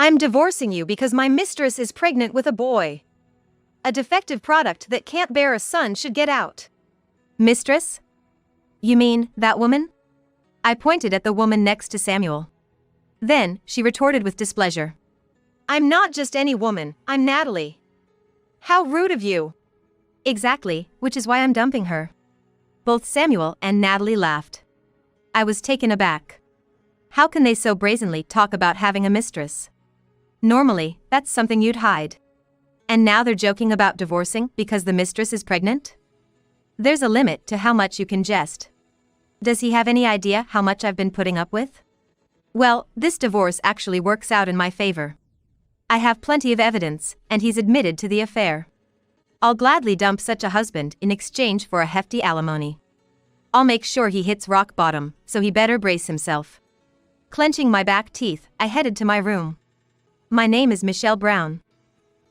I'm divorcing you because my mistress is pregnant with a boy. A defective product that can't bear a son should get out. Mistress? You mean that woman? I pointed at the woman next to Samuel. Then, she retorted with displeasure. I'm not just any woman, I'm Natalie. How rude of you. Exactly, which is why I'm dumping her. Both Samuel and Natalie laughed. I was taken aback. How can they so brazenly talk about having a mistress? Normally, that's something you'd hide. And now they're joking about divorcing because the mistress is pregnant? There's a limit to how much you can jest. Does he have any idea how much I've been putting up with? Well, this divorce actually works out in my favor. I have plenty of evidence, and he's admitted to the affair. I'll gladly dump such a husband in exchange for a hefty alimony. I'll make sure he hits rock bottom, so he better brace himself. Clenching my back teeth, I headed to my room. My name is Michelle Brown.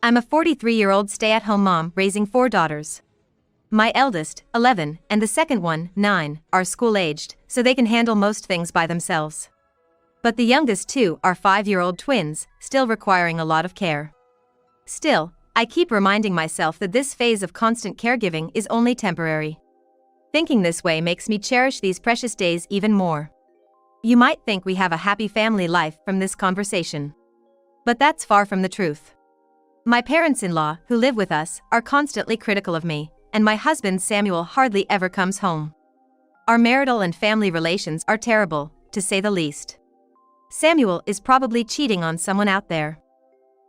I'm a 43-year-old stay-at-home mom raising 4 daughters. My eldest, 11, and the second one, 9, are school-aged, so they can handle most things by themselves. But the youngest 2 are 5-year-old twins, still requiring a lot of care. Still, I keep reminding myself that this phase of constant caregiving is only temporary. Thinking this way makes me cherish these precious days even more. You might think we have a happy family life from this conversation. But that's far from the truth. My parents-in-law, who live with us, are constantly critical of me, and my husband Samuel hardly ever comes home. Our marital and family relations are terrible, to say the least. Samuel is probably cheating on someone out there.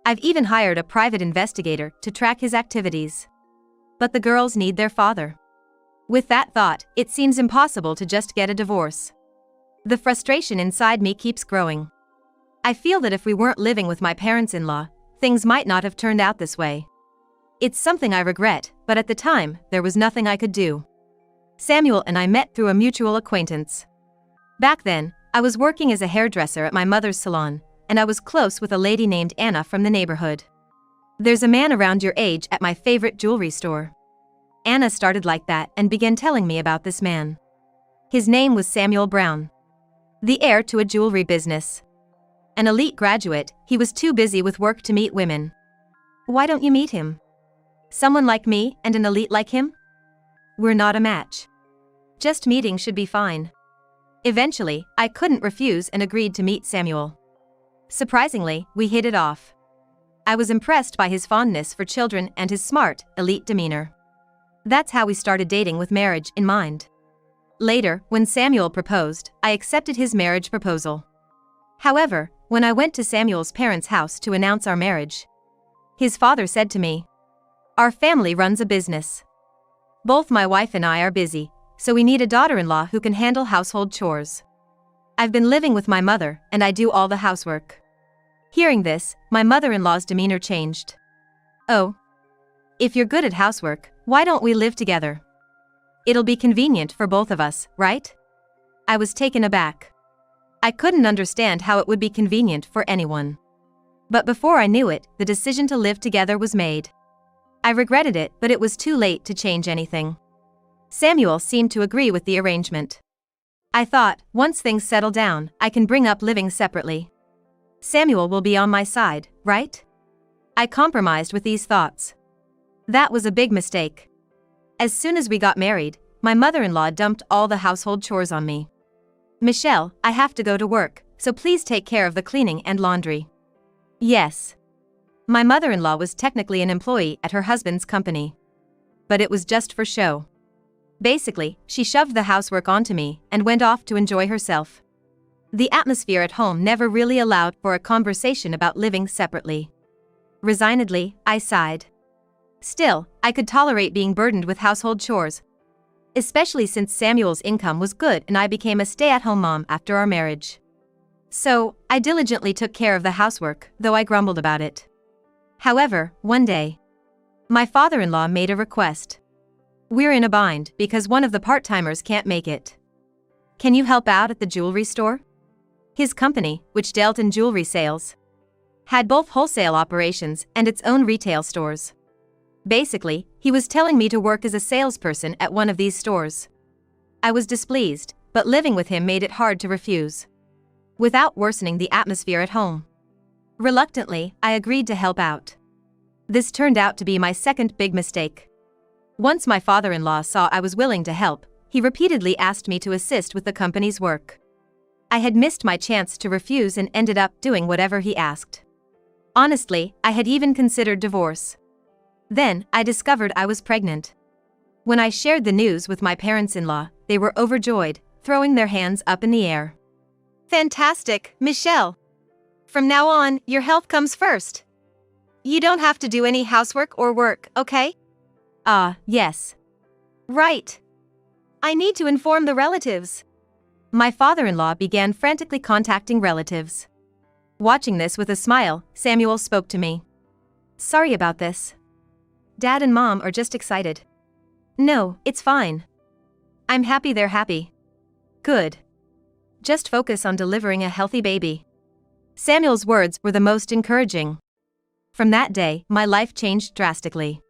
I've even hired a private investigator to track his activities. But the girls need their father. With that thought, it seems impossible to just get a divorce. The frustration inside me keeps growing. I feel that if we weren't living with my parents-in-law, things might not have turned out this way. It's something I regret, but at the time, there was nothing I could do. Samuel and I met through a mutual acquaintance. Back then, I was working as a hairdresser at my mother's salon, and I was close with a lady named Anna from the neighborhood. There's a man around your age at my favorite jewelry store. Anna started like that and began telling me about this man. His name was Samuel Brown. The heir to a jewelry business. An elite graduate, he was too busy with work to meet women. Why don't you meet him? Someone like me and an elite like him? We're not a match. Just meeting should be fine. Eventually, I couldn't refuse and agreed to meet Samuel. Surprisingly, we hit it off. I was impressed by his fondness for children and his smart, elite demeanor. That's how we started dating with marriage in mind. Later, when Samuel proposed, I accepted his marriage proposal. However, when I went to Samuel's parents' house to announce our marriage, his father said to me, "Our family runs a business. Both my wife and I are busy, so we need a daughter-in-law who can handle household chores. I've been living with my mother, and I do all the housework." Hearing this, my mother-in-law's demeanor changed. "Oh. If you're good at housework, why don't we live together? It'll be convenient for both of us, right?" I was taken aback. I couldn't understand how it would be convenient for anyone. But before I knew it, the decision to live together was made. I regretted it, but it was too late to change anything. Samuel seemed to agree with the arrangement. I thought, once things settle down, I can bring up living separately. Samuel will be on my side, right? I compromised with these thoughts. That was a big mistake. As soon as we got married, my mother-in-law dumped all the household chores on me. "Michelle, I have to go to work, so please take care of the cleaning and laundry." Yes. My mother-in-law was technically an employee at her husband's company. But it was just for show. Basically, she shoved the housework onto me and went off to enjoy herself. The atmosphere at home never really allowed for a conversation about living separately. Resignedly, I sighed. Still, I could tolerate being burdened with household chores, especially since Samuel's income was good and I became a stay-at-home mom after our marriage. So, I diligently took care of the housework, though I grumbled about it. However, one day, my father-in-law made a request. "We're in a bind because one of the part-timers can't make it. Can you help out at the jewelry store?" His company, which dealt in jewelry sales, had both wholesale operations and its own retail stores. Basically, he was telling me to work as a salesperson at one of these stores. I was displeased, but living with him made it hard to refuse, without worsening the atmosphere at home. Reluctantly, I agreed to help out. This turned out to be my second big mistake. Once my father-in-law saw I was willing to help, he repeatedly asked me to assist with the company's work. I had missed my chance to refuse and ended up doing whatever he asked. Honestly, I had even considered divorce. Then, I discovered I was pregnant. When I shared the news with my parents-in-law, they were overjoyed, throwing their hands up in the air. Fantastic, Michelle. From now on, your health comes first. You don't have to do any housework or work, okay? Yes. Right. I need to inform the relatives. My father-in-law began frantically contacting relatives. Watching this with a smile, Samuel spoke to me. Sorry about this. Dad and Mom are just excited. No, it's fine. I'm happy they're happy. Good. Just focus on delivering a healthy baby. Samuel's words were the most encouraging. From that day, my life changed drastically.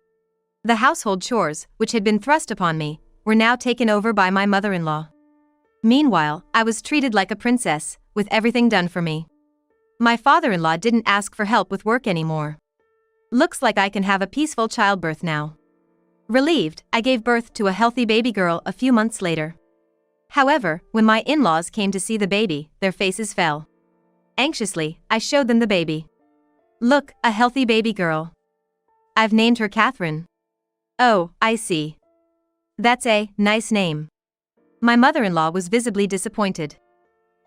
The household chores, which had been thrust upon me, were now taken over by my mother-in-law. Meanwhile, I was treated like a princess, with everything done for me. My father-in-law didn't ask for help with work anymore. Looks like I can have a peaceful childbirth now. Relieved, I gave birth to a healthy baby girl a few months later. However, when my in-laws came to see the baby, their faces fell. Anxiously, I showed them the baby. Look, a healthy baby girl. I've named her Catherine. Oh, I see. That's a nice name. My mother-in-law was visibly disappointed.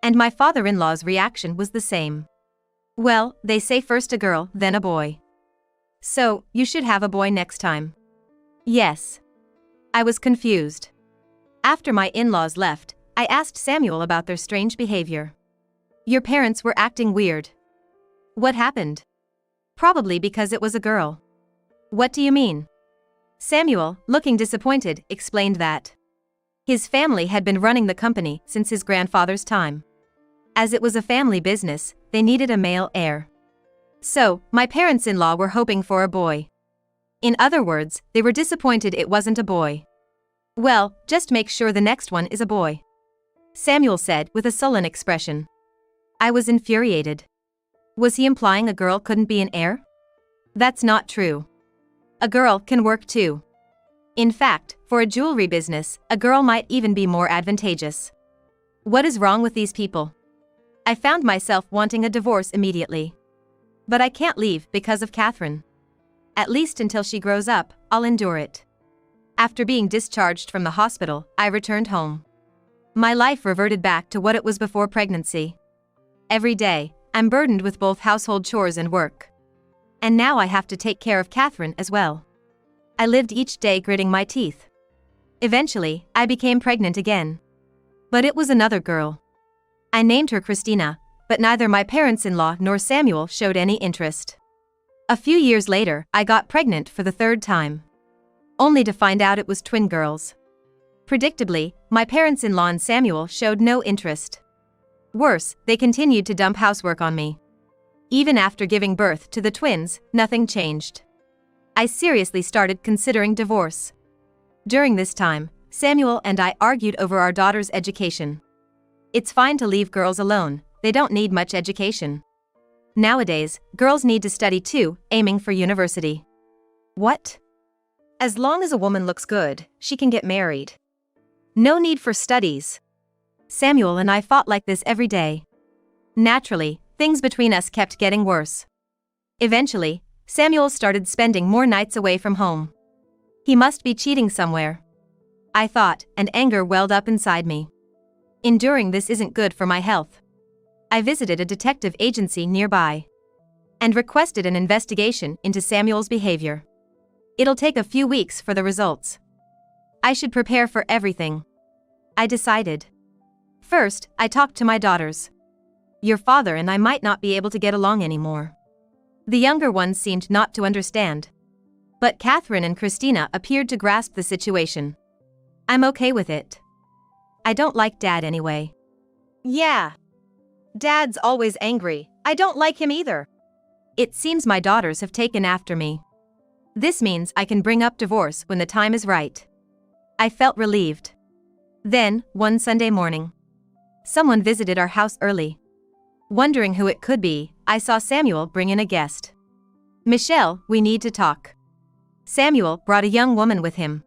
And my father-in-law's reaction was the same. Well, they say first a girl, then a boy. So, you should have a boy next time. Yes. I was confused. After my in-laws left, I asked Samuel about their strange behavior. Your parents were acting weird. What happened? Probably because it was a girl. What do you mean? Samuel, looking disappointed, explained that his family had been running the company since his grandfather's time. As it was a family business, they needed a male heir. So, my parents-in-law were hoping for a boy. In other words, they were disappointed it wasn't a boy. Well, just make sure the next one is a boy, Samuel said with a sullen expression. I was infuriated. Was he implying a girl couldn't be an heir? That's not true. A girl can work too. In fact, for a jewelry business, a girl might even be more advantageous. What is wrong with these people? I found myself wanting a divorce immediately. But I can't leave because of Catherine. At least until she grows up, I'll endure it. After being discharged from the hospital, I returned home. My life reverted back to what it was before pregnancy. Every day, I'm burdened with both household chores and work. And now I have to take care of Catherine as well. I lived each day gritting my teeth. Eventually, I became pregnant again. But it was another girl. I named her Christina, but neither my parents-in-law nor Samuel showed any interest. A few years later, I got pregnant for the third time. Only to find out it was twin girls. Predictably, my parents-in-law and Samuel showed no interest. Worse, they continued to dump housework on me. Even after giving birth to the twins, nothing changed. I seriously started considering divorce. During this time, Samuel and I argued over our daughter's education. It's fine to leave girls alone, they don't need much education. Nowadays, girls need to study too, aiming for university. What? As long as a woman looks good, she can get married. No need for studies. Samuel and I fought like this every day. Naturally, things between us kept getting worse. Eventually, Samuel started spending more nights away from home. He must be cheating somewhere, I thought, and anger welled up inside me. Enduring this isn't good for my health. I visited a detective agency nearby and requested an investigation into Samuel's behavior. It'll take a few weeks for the results. I should prepare for everything, I decided. First, I talked to my daughters. Your father and I might not be able to get along anymore. The younger ones seemed not to understand. But Catherine and Christina appeared to grasp the situation. I'm okay with it. I don't like Dad anyway. Yeah. Dad's always angry. I don't like him either. It seems my daughters have taken after me. This means I can bring up divorce when the time is right. I felt relieved. Then, one Sunday morning, someone visited our house early. Wondering who it could be, I saw Samuel bring in a guest. "Michelle, we need to talk." Samuel brought a young woman with him.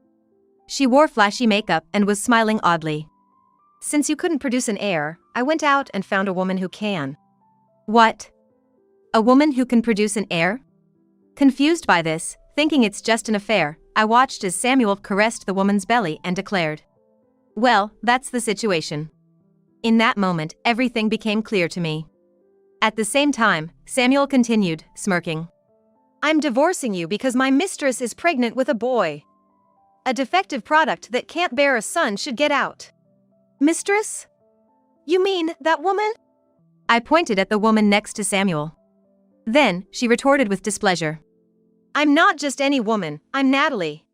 She wore flashy makeup and was smiling oddly. "Since you couldn't produce an heir, I went out and found a woman who can." "What? A woman who can produce an heir?" Confused by this, thinking it's just an affair, I watched as Samuel caressed the woman's belly and declared, "Well, that's the situation." In that moment, everything became clear to me. At the same time, Samuel continued, smirking. "I'm divorcing you because my mistress is pregnant with a boy. A defective product that can't bear a son should get out." "Mistress? You mean that woman?" I pointed at the woman next to Samuel. Then, she retorted with displeasure. "I'm not just any woman, I'm Natalie."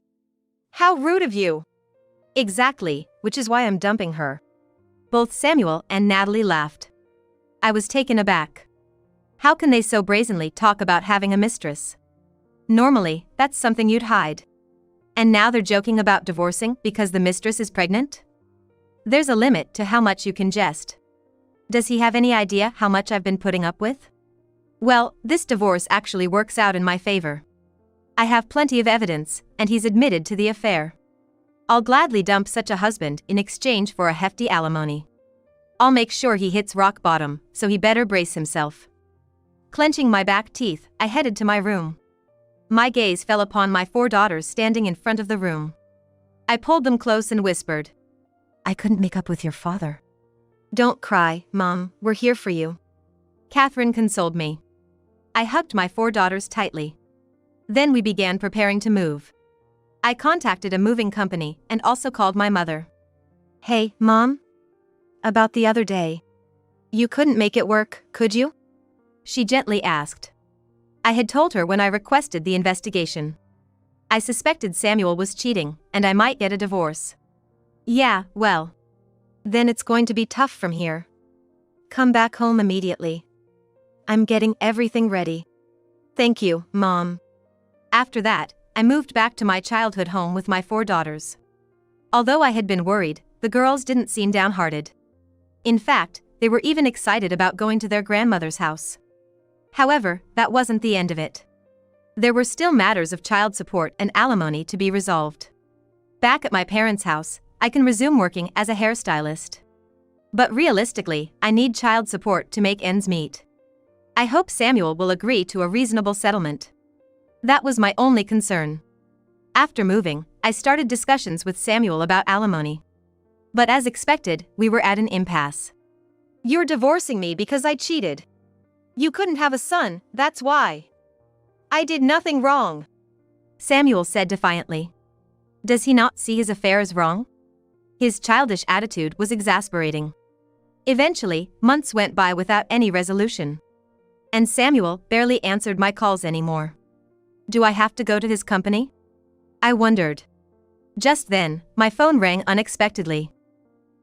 "How rude of you." "Exactly, which is why I'm dumping her." Both Samuel and Natalie laughed. I was taken aback. How can they so brazenly talk about having a mistress? Normally, that's something you'd hide. And now they're joking about divorcing because the mistress is pregnant? There's a limit to how much you can jest. Does he have any idea how much I've been putting up with? Well, this divorce actually works out in my favor. I have plenty of evidence, and he's admitted to the affair. I'll gladly dump such a husband in exchange for a hefty alimony. I'll make sure he hits rock bottom, so he better brace himself. Clenching my back teeth, I headed to my room. My gaze fell upon my 4 daughters standing in front of the room. I pulled them close and whispered, "I couldn't make up with your father." "Don't cry, Mom, we're here for you." Catherine consoled me. I hugged my 4 daughters tightly. Then we began preparing to move. I contacted a moving company and also called my mother. "Hey, Mom? About the other day. You couldn't make it work, could you?" She gently asked. I had told her when I requested the investigation. I suspected Samuel was cheating, and I might get a divorce. "Yeah, well. Then it's going to be tough from here. Come back home immediately. I'm getting everything ready." "Thank you, Mom." After that, I moved back to my childhood home with my 4 daughters. Although I had been worried, the girls didn't seem downhearted. In fact, they were even excited about going to their grandmother's house. However, that wasn't the end of it. There were still matters of child support and alimony to be resolved. Back at my parents' house, I can resume working as a hairstylist. But realistically, I need child support to make ends meet. I hope Samuel will agree to a reasonable settlement. That was my only concern. After moving, I started discussions with Samuel about alimony. But as expected, we were at an impasse. "You're divorcing me because I cheated. You couldn't have a son, that's why. I did nothing wrong," Samuel said defiantly. Does he not see his affair as wrong? His childish attitude was exasperating. Eventually, months went by without any resolution. And Samuel barely answered my calls anymore. Do I have to go to his company? I wondered. Just then, my phone rang unexpectedly.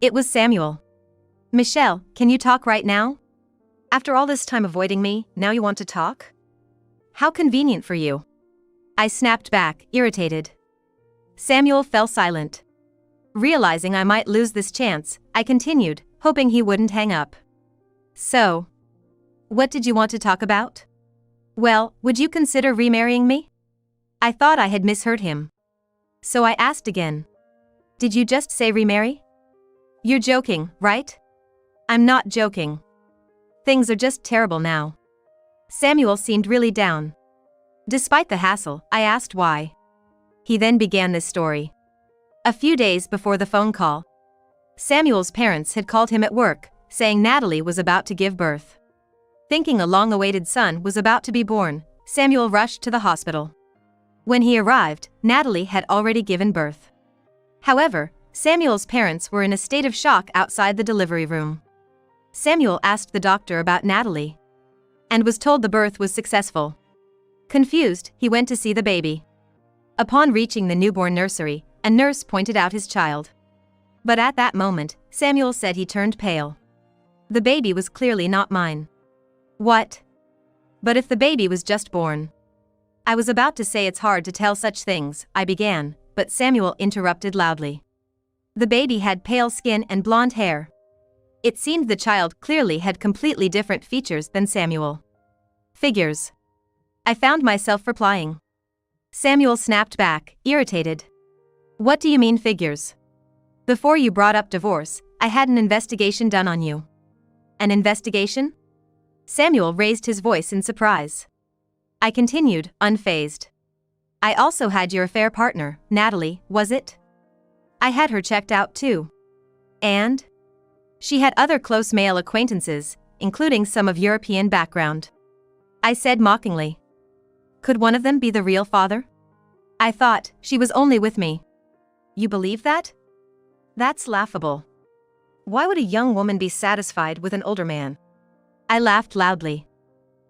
It was Samuel. "Michelle, can you talk right now?" "After all this time avoiding me, now you want to talk?" "How convenient for you." I snapped back, irritated. Samuel fell silent. Realizing I might lose this chance, I continued, hoping he wouldn't hang up. "So, what did you want to talk about?" "Well, would you consider remarrying me?" I thought I had misheard him. So I asked again. "Did you just say remarry?" "You're joking, right?" "I'm not joking. Things are just terrible now." Samuel seemed really down. Despite the hassle, I asked why. He then began this story. A few days before the phone call, Samuel's parents had called him at work, saying Natalie was about to give birth. Thinking a long-awaited son was about to be born, Samuel rushed to the hospital. When he arrived, Natalie had already given birth. However, Samuel's parents were in a state of shock outside the delivery room. Samuel asked the doctor about Natalie and was told the birth was successful. Confused, he went to see the baby. Upon reaching the newborn nursery, a nurse pointed out his child. But at that moment, Samuel said he turned pale. The baby was clearly not mine. What? But if the baby was just born? I was about to say it's hard to tell such things, I began, but Samuel interrupted loudly. The baby had pale skin and blonde hair. It seemed the child clearly had completely different features than Samuel. Figures. I found myself replying. Samuel snapped back, irritated. What do you mean figures? Before you brought up divorce, I had an investigation done on you. An investigation? Samuel raised his voice in surprise. I continued, unfazed. I also had your affair partner, Natalie, was it? I had her checked out too. And? She had other close male acquaintances, including some of European background. I said mockingly. Could one of them be the real father? I thought, she was only with me. You believe that? That's laughable. Why would a young woman be satisfied with an older man? I laughed loudly.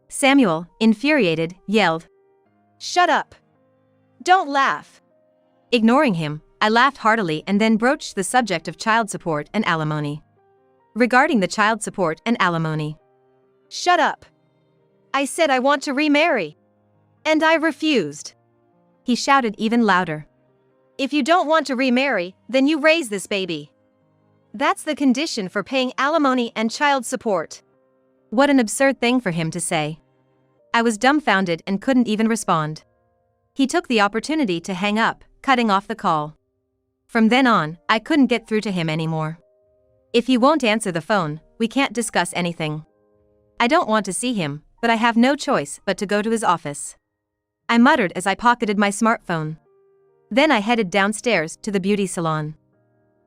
Samuel, infuriated, yelled. Shut up! Don't laugh! Ignoring him, I laughed heartily and then broached the subject of child support and alimony. Regarding the child support and alimony. Shut up! I said I want to remarry. And I refused. He shouted even louder. If you don't want to remarry, then you raise this baby. That's the condition for paying alimony and child support. What an absurd thing for him to say. I was dumbfounded and couldn't even respond. He took the opportunity to hang up, cutting off the call. From then on, I couldn't get through to him anymore. If he won't answer the phone, we can't discuss anything. I don't want to see him, but I have no choice but to go to his office. I muttered as I pocketed my smartphone. Then I headed downstairs to the beauty salon.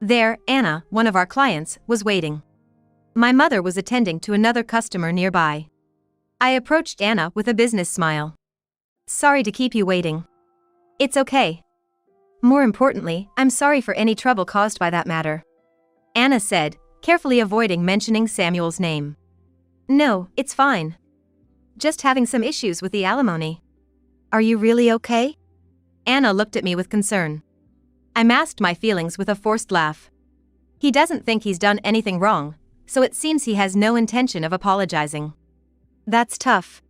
There, Anna, one of our clients, was waiting. My mother was attending to another customer nearby. I approached Anna with a business smile. Sorry to keep you waiting. It's okay. More importantly, I'm sorry for any trouble caused by that matter. Anna said, carefully avoiding mentioning Samuel's name. No, it's fine. Just having some issues with the alimony. Are you really okay? Anna looked at me with concern. I masked my feelings with a forced laugh. He doesn't think he's done anything wrong, so it seems he has no intention of apologizing. That's tough.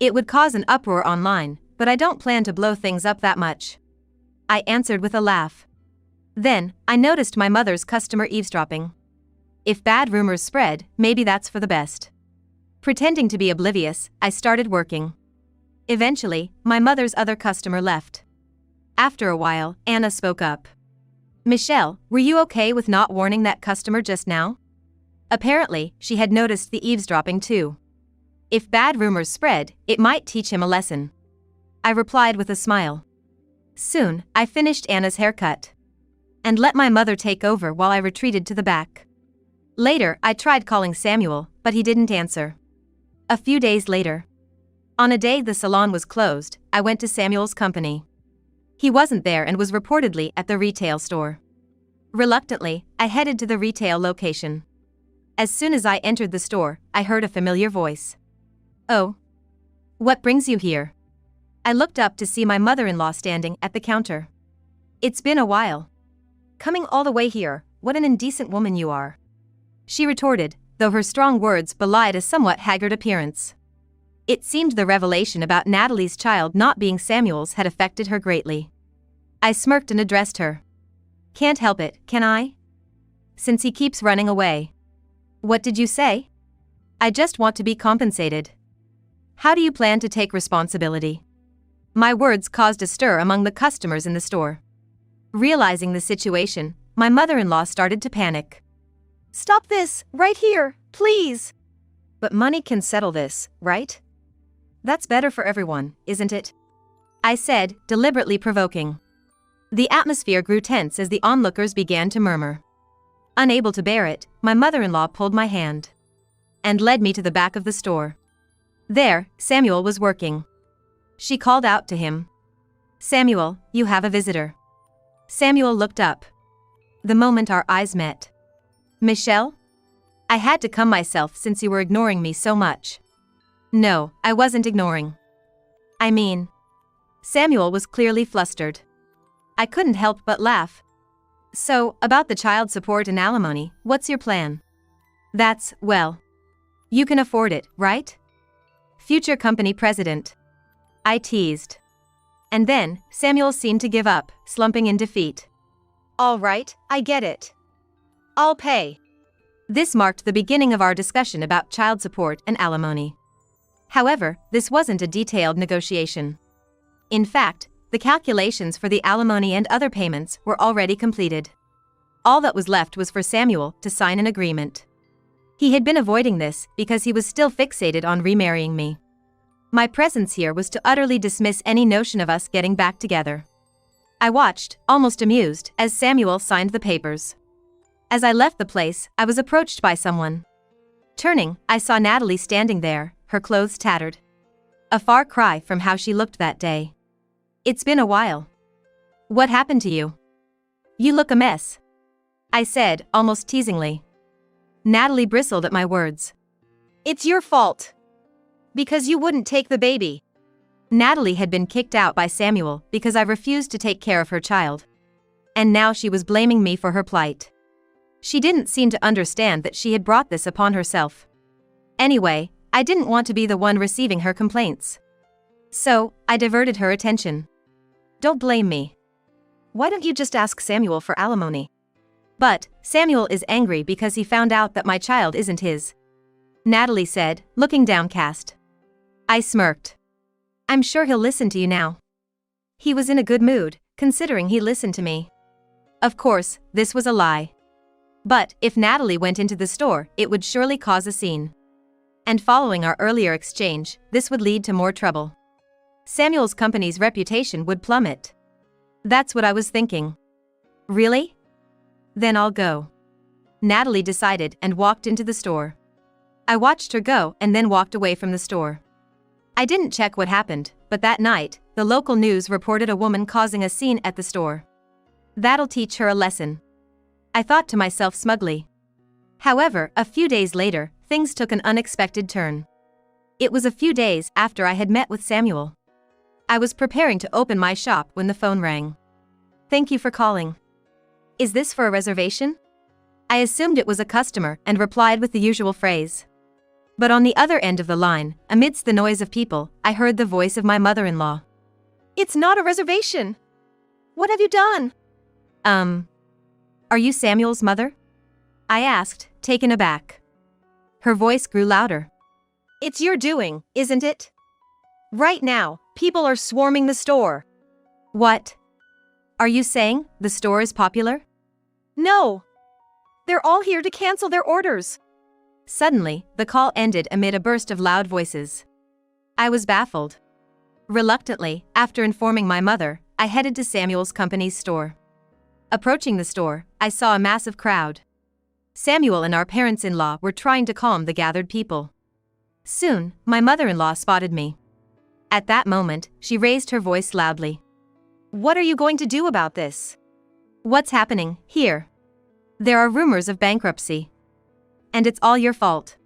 It would cause an uproar online, but I don't plan to blow things up that much. I answered with a laugh. Then, I noticed my mother's customer eavesdropping. If bad rumors spread, maybe that's for the best. Pretending to be oblivious, I started working. Eventually, my mother's other customer left. After a while, Anna spoke up. Michelle, were you okay with not warning that customer just now? Apparently, she had noticed the eavesdropping too. If bad rumors spread, it might teach him a lesson. I replied with a smile. Soon, I finished Anna's haircut. And let my mother take over while I retreated to the back. Later, I tried calling Samuel, but he didn't answer. A few days later. On a day the salon was closed, I went to Samuel's company. He wasn't there and was reportedly at the retail store. Reluctantly, I headed to the retail location. As soon as I entered the store, I heard a familiar voice. Oh. What brings you here? I looked up to see my mother-in-law standing at the counter. It's been a while. Coming all the way here, what an indecent woman you are. She retorted, though her strong words belied a somewhat haggard appearance. It seemed the revelation about Natalie's child not being Samuel's had affected her greatly. I smirked and addressed her. Can't help it, can I? Since he keeps running away. What did you say? I just want to be compensated. How do you plan to take responsibility? My words caused a stir among the customers in the store. Realizing the situation, my mother-in-law started to panic. Stop this, right here, please. But money can settle this, right? That's better for everyone, isn't it? I said, deliberately provoking. The atmosphere grew tense as the onlookers began to murmur. Unable to bear it, my mother-in-law pulled my hand and led me to the back of the store. There, Samuel was working. She called out to him. Samuel, you have a visitor. Samuel looked up. The moment our eyes met. Michelle? I had to calm myself since you were ignoring me so much. No, I wasn't ignoring. I mean. Samuel was clearly flustered. I couldn't help but laugh. So, about the child support and alimony, what's your plan? That's, well. You can afford it, right? Future company president. I teased. And then, Samuel seemed to give up, slumping in defeat. All right, I get it. I'll pay. This marked the beginning of our discussion about child support and alimony. However, this wasn't a detailed negotiation. In fact, the calculations for the alimony and other payments were already completed. All that was left was for Samuel to sign an agreement. He had been avoiding this because he was still fixated on remarrying me. My presence here was to utterly dismiss any notion of us getting back together. I watched, almost amused, as Samuel signed the papers. As I left the place, I was approached by someone. Turning, I saw Natalie standing there, her clothes tattered. A far cry from how she looked that day. "It's been a while. What happened to you? You look a mess," I said, almost teasingly. Natalie bristled at my words. "It's your fault. Because you wouldn't take the baby." Natalie had been kicked out by Samuel because I refused to take care of her child. And now she was blaming me for her plight. She didn't seem to understand that she had brought this upon herself. Anyway, I didn't want to be the one receiving her complaints. So, I diverted her attention. "Don't blame me. Why don't you just ask Samuel for alimony?" "But, Samuel is angry because he found out that my child isn't his," Natalie said, looking downcast. I smirked. "I'm sure he'll listen to you now." He was in a good mood, considering he listened to me. Of course, this was a lie. But, if Natalie went into the store, it would surely cause a scene. And following our earlier exchange, this would lead to more trouble. Samuel's company's reputation would plummet. That's what I was thinking. "Really? Then I'll go," Natalie decided and walked into the store. I watched her go and then walked away from the store. I didn't check what happened, but that night, the local news reported a woman causing a scene at the store. That'll teach her a lesson, I thought to myself smugly. However, a few days later, things took an unexpected turn. It was a few days after I had met with Samuel. I was preparing to open my shop when the phone rang. "Thank you for calling. Is this for a reservation?" I assumed it was a customer and replied with the usual phrase. But on the other end of the line, amidst the noise of people, I heard the voice of my mother-in-law. "It's not a reservation. What have you done?" Are you Samuel's mother?" I asked, taken aback. Her voice grew louder. "It's your doing, isn't it? Right now, people are swarming the store." "What? Are you saying the store is popular?" "No. They're all here to cancel their orders." Suddenly, the call ended amid a burst of loud voices. I was baffled. Reluctantly, after informing my mother, I headed to Samuel's company's store. Approaching the store, I saw a massive crowd. Samuel and our parents-in-law were trying to calm the gathered people. Soon, my mother-in-law spotted me. At that moment, she raised her voice loudly. "What are you going to do about this?" "What's happening here? There are rumors of bankruptcy. And it's all your fault."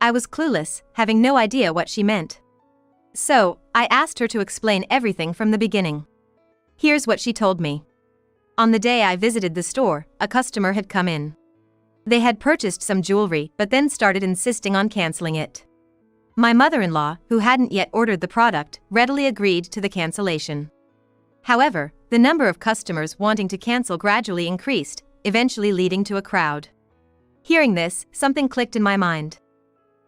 I was clueless, having no idea what she meant. So, I asked her to explain everything from the beginning. Here's what she told me. On the day I visited the store, a customer had come in. They had purchased some jewelry but then started insisting on canceling it. My mother-in-law, who hadn't yet ordered the product, readily agreed to the cancellation. However, the number of customers wanting to cancel gradually increased, eventually leading to a crowd. Hearing this, something clicked in my mind.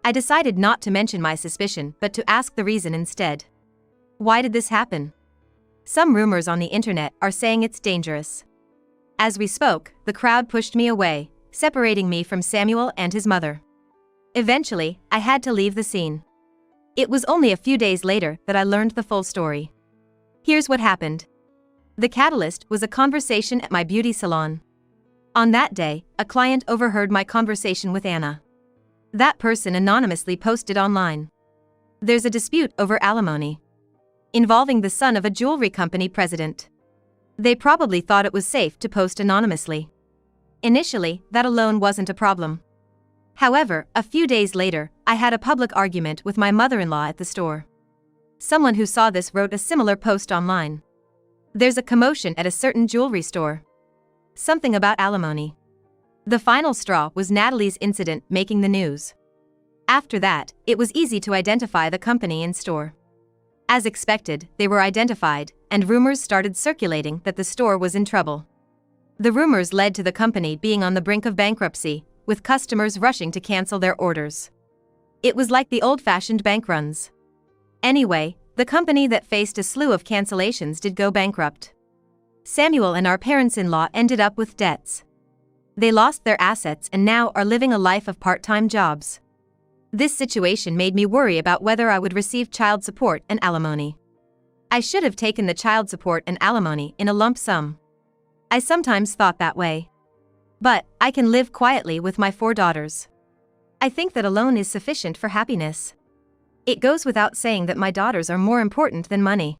I decided not to mention my suspicion but to ask the reason instead. Why did this happen? Some rumors on the internet are saying it's dangerous. As we spoke, the crowd pushed me away, separating me from Samuel and his mother. Eventually, I had to leave the scene. It was only a few days later that I learned the full story. Here's what happened. The catalyst was a conversation at my beauty salon. On that day, a client overheard my conversation with Anna. That person anonymously posted online. "There's a dispute over alimony involving the son of a jewelry company president." They probably thought it was safe to post anonymously. Initially, that alone wasn't a problem. However, a few days later, I had a public argument with my mother-in-law at the store. Someone who saw this wrote a similar post online. "There's a commotion at a certain jewelry store. Something about alimony." The final straw was Natalie's incident making the news. After that, it was easy to identify the company in store. As expected, they were identified, and rumors started circulating that the store was in trouble. The rumors led to the company being on the brink of bankruptcy, with customers rushing to cancel their orders. It was like the old-fashioned bank runs. Anyway, the company that faced a slew of cancellations did go bankrupt. Samuel and our parents-in-law ended up with debts. They lost their assets and now are living a life of part-time jobs. This situation made me worry about whether I would receive child support and alimony. I should have taken the child support and alimony in a lump sum. I sometimes thought that way. But I can live quietly with my 4 daughters. I think that alone is sufficient for happiness. It goes without saying that my daughters are more important than money.